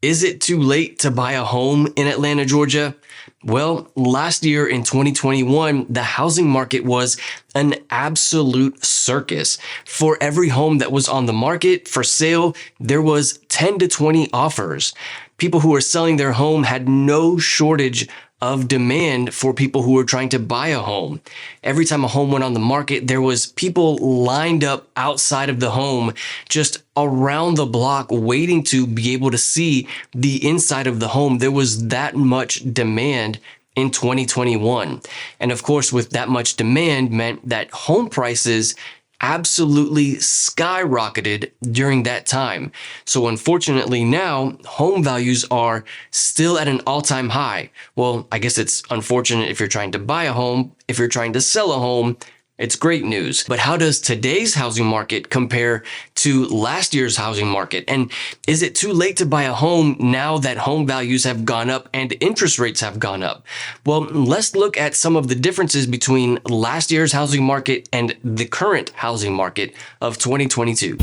Is it too late to buy a home in Atlanta, Georgia? Well, last year in 2021, the housing market was an absolute circus. For every home that was on the market for sale, there was 10 to 20 offers. People who were selling their home had no shortage of demand for people who were trying to buy a home. Every time a home went on the market, there was people lined up outside of the home, just around the block, waiting to be able to see the inside of the home. There was that much demand in 2021. And of course, with that much demand meant that home prices absolutely skyrocketed during that time. So unfortunately now, home values are still at an all-time high. Well, I guess it's unfortunate if you're trying to buy a home. If you're trying to sell a home, it's great news. But how does today's housing market compare to last year's housing market? And is it too late to buy a home now that home values have gone up and interest rates have gone up? Well, let's look at some of the differences between last year's housing market and the current housing market of 2022.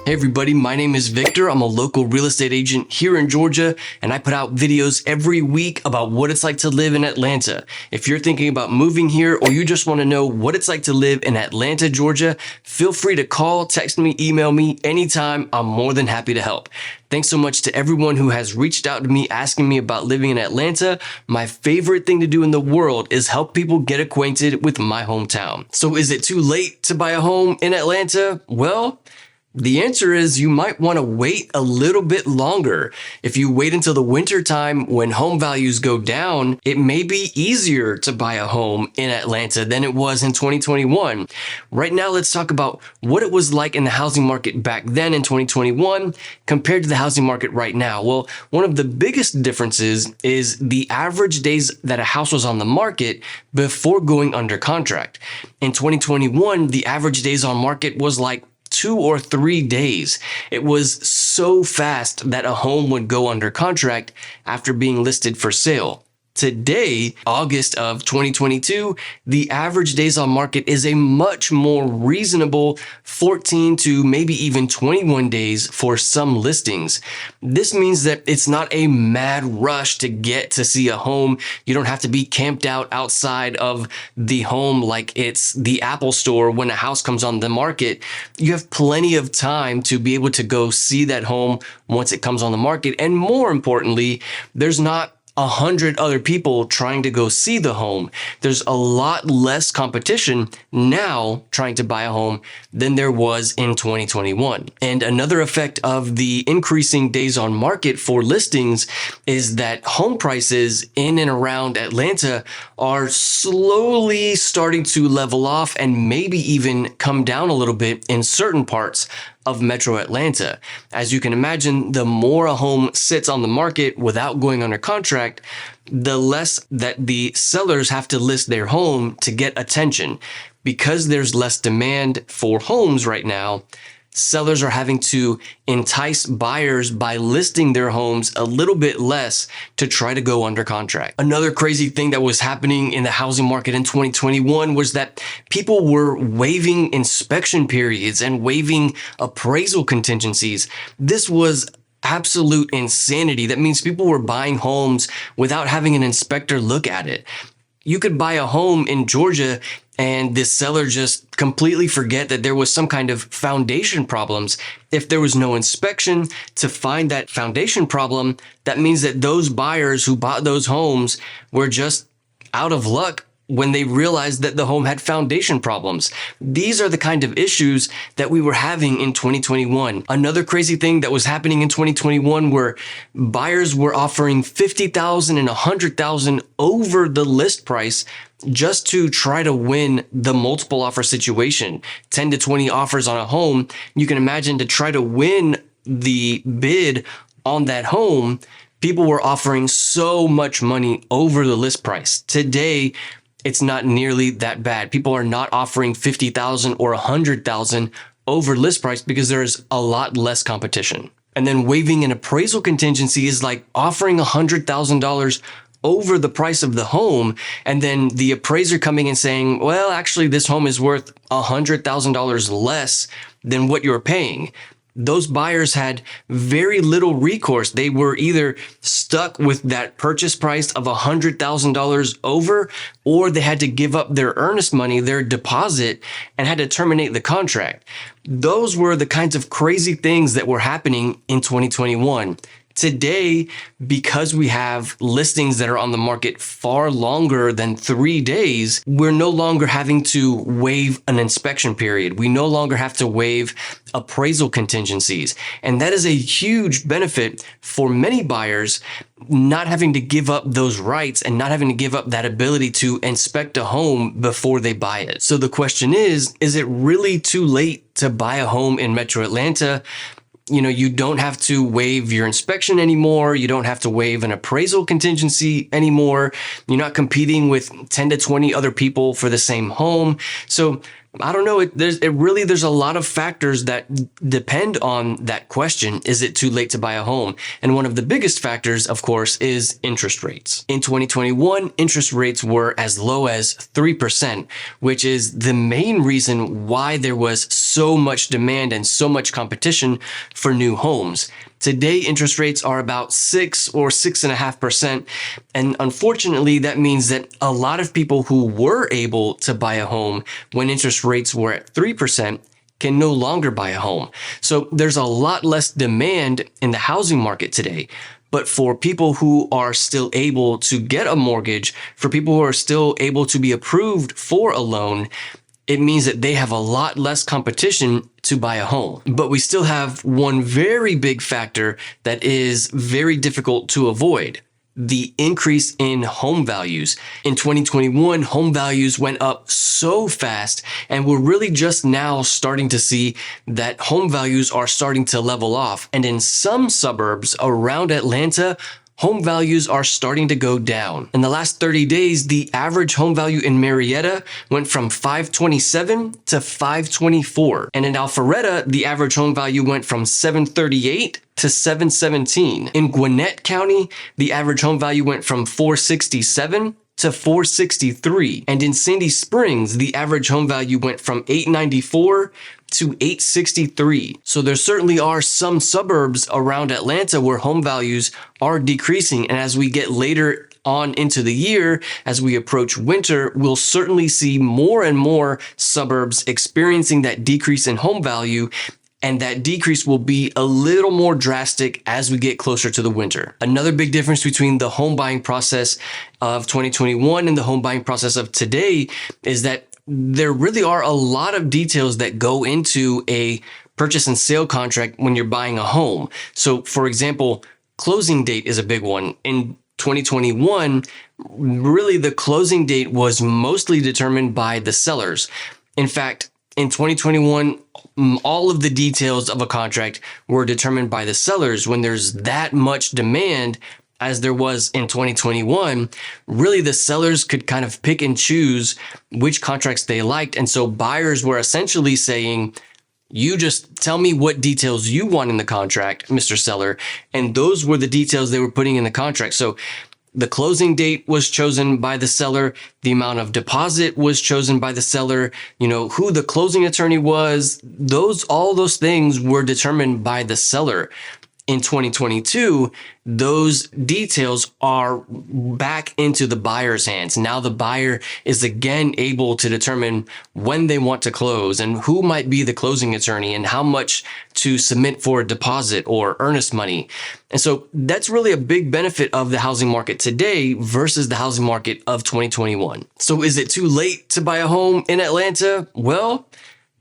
Hey everybody, my name is Victor. I'm a local real estate agent here in Georgia, and I put out videos every week about what it's like to live in Atlanta. If you're thinking about moving here or you just want to know what it's like to live in Atlanta, Georgia, feel free to call, text me, email me anytime. I'm more than happy to help. Thanks so much to everyone who has reached out to me asking me about living in Atlanta. My favorite thing to do in the world is help people get acquainted with my hometown. So is it too late to buy a home in Atlanta? Well, the answer is you might want to wait a little bit longer. If you wait until the winter time when home values go down, it may be easier to buy a home in Atlanta than it was in 2021. Right now, let's talk about what it was like in the housing market back then in 2021 compared to the housing market right now. Well, one of the biggest differences is the average days that a house was on the market before going under contract. In 2021, the average days on market was like 2 or 3 days. It was so fast that a home would go under contract after being listed for sale. Today, August of 2022, the average days on market is a much more reasonable 14 to maybe even 21 days for some listings. This means that it's not a mad rush to get to see a home. You don't have to be camped out outside of the home like it's the Apple store when a house comes on the market. You have plenty of time to be able to go see that home once it comes on the market. And more importantly, there's not 100 other people trying to go see the home. There's a lot less competition now trying to buy a home than there was in 2021. And another effect of the increasing days on market for listings is that home prices in and around Atlanta are slowly starting to level off and maybe even come down a little bit in certain parts of Metro Atlanta. As you can imagine, the more a home sits on the market without going under contract, the less that the sellers have to list their home to get attention. Because there's less demand for homes right now, sellers are having to entice buyers by listing their homes a little bit less to try to go under contract. Another crazy thing that was happening in the housing market in 2021 was that people were waiving inspection periods and waiving appraisal contingencies. This was absolute insanity. That means people were buying homes without having an inspector look at it. You could buy a home in Georgia and the seller just completely forget that there was some kind of foundation problems. If there was no inspection to find that foundation problem, that means that those buyers who bought those homes were just out of luck when they realized that the home had foundation problems. These are the kind of issues that we were having in 2021. Another crazy thing that was happening in 2021 were buyers were offering $50,000 and $100,000 over the list price just to try to win the multiple offer situation. 10 to 20 offers on a home. You can imagine to try to win the bid on that home, People were offering so much money over the list price. Today, it's not nearly that bad. People are not offering $50,000 or $100,000 over list price because there's a lot less competition. And then waiving an appraisal contingency is like offering $100,000 over the price of the home, and then the appraiser coming and saying, well, actually, this home is worth $100,000 less than what you're paying. Those buyers had very little recourse. They were either stuck with that purchase price of $100,000 over, or they had to give up their earnest money, their deposit, and had to terminate the contract. Those were the kinds of crazy things that were happening in 2021. Today, because we have listings that are on the market far longer than 3 days, we're no longer having to waive an inspection period. We no longer have to waive appraisal contingencies. And that is a huge benefit for many buyers, not having to give up those rights and not having to give up that ability to inspect a home before they buy it. So the question is it really too late to buy a home in Metro Atlanta? You don't have to waive your inspection anymore. You don't have to waive an appraisal contingency anymore. You're not competing with 10 to 20 other people for the same home. So I don't know. There's a lot of factors that depend on that question. Is it too late to buy a home? And one of the biggest factors, of course, is interest rates. In 2021, interest rates were as low as 3%, which is the main reason why there was so much demand and so much competition for new homes. Today, interest rates are about 6 or 6.5%. And unfortunately, that means that a lot of people who were able to buy a home when interest rates were at 3% can no longer buy a home. So there's a lot less demand in the housing market today. But for people who are still able to get a mortgage, for people who are still able to be approved for a loan, it means that they have a lot less competition to buy a home. But we still have one very big factor that is very difficult to avoid: the increase in home values. In 2021, home values went up so fast, and we're really just now starting to see that home values are starting to level off. And in some suburbs around Atlanta, home values are starting to go down. In the last 30 days, the average home value in Marietta went from $527 to $524. And in Alpharetta, the average home value went from $738 to $717. In Gwinnett County, the average home value went from $467 to $463. And in Sandy Springs, the average home value went from $894 to $863. So there certainly are some suburbs around Atlanta where home values are decreasing. And as we get later on into the year, as we approach winter, we'll certainly see more and more suburbs experiencing that decrease in home value. And that decrease will be a little more drastic as we get closer to the winter. Another big difference between the home buying process of 2021 and the home buying process of today is that there really are a lot of details that go into a purchase and sale contract when you're buying a home. So, for example, closing date is a big one. In 2021, really the closing date was mostly determined by the sellers. In fact, in 2021, all of the details of a contract were determined by the sellers. When there's that much demand, as there was in 2021, really the sellers could kind of pick and choose which contracts they liked. And so buyers were essentially saying, you just tell me what details you want in the contract, Mr. Seller. And those were the details they were putting in the contract. So the closing date was chosen by the seller. The amount of deposit was chosen by the seller. Who the closing attorney was, all those things were determined by the seller. In 2022, those details are back into the buyer's hands. Now the buyer is again able to determine when they want to close and who might be the closing attorney and how much to submit for a deposit or earnest money. And so that's really a big benefit of the housing market today versus the housing market of 2021. So is it too late to buy a home in Atlanta? Well,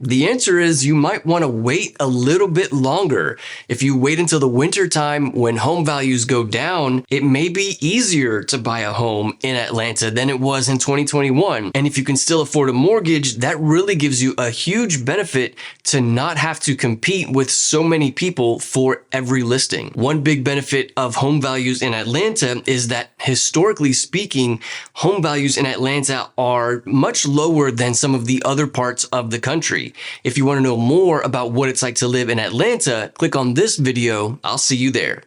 The answer is you might want to wait a little bit longer. If you wait until the winter time when home values go down, it may be easier to buy a home in Atlanta than it was in 2021. And if you can still afford a mortgage, that really gives you a huge benefit to not have to compete with so many people for every listing. One big benefit of home values in Atlanta is that historically speaking, home values in Atlanta are much lower than some of the other parts of the country. If you want to know more about what it's like to live in Atlanta, click on this video. I'll see you there.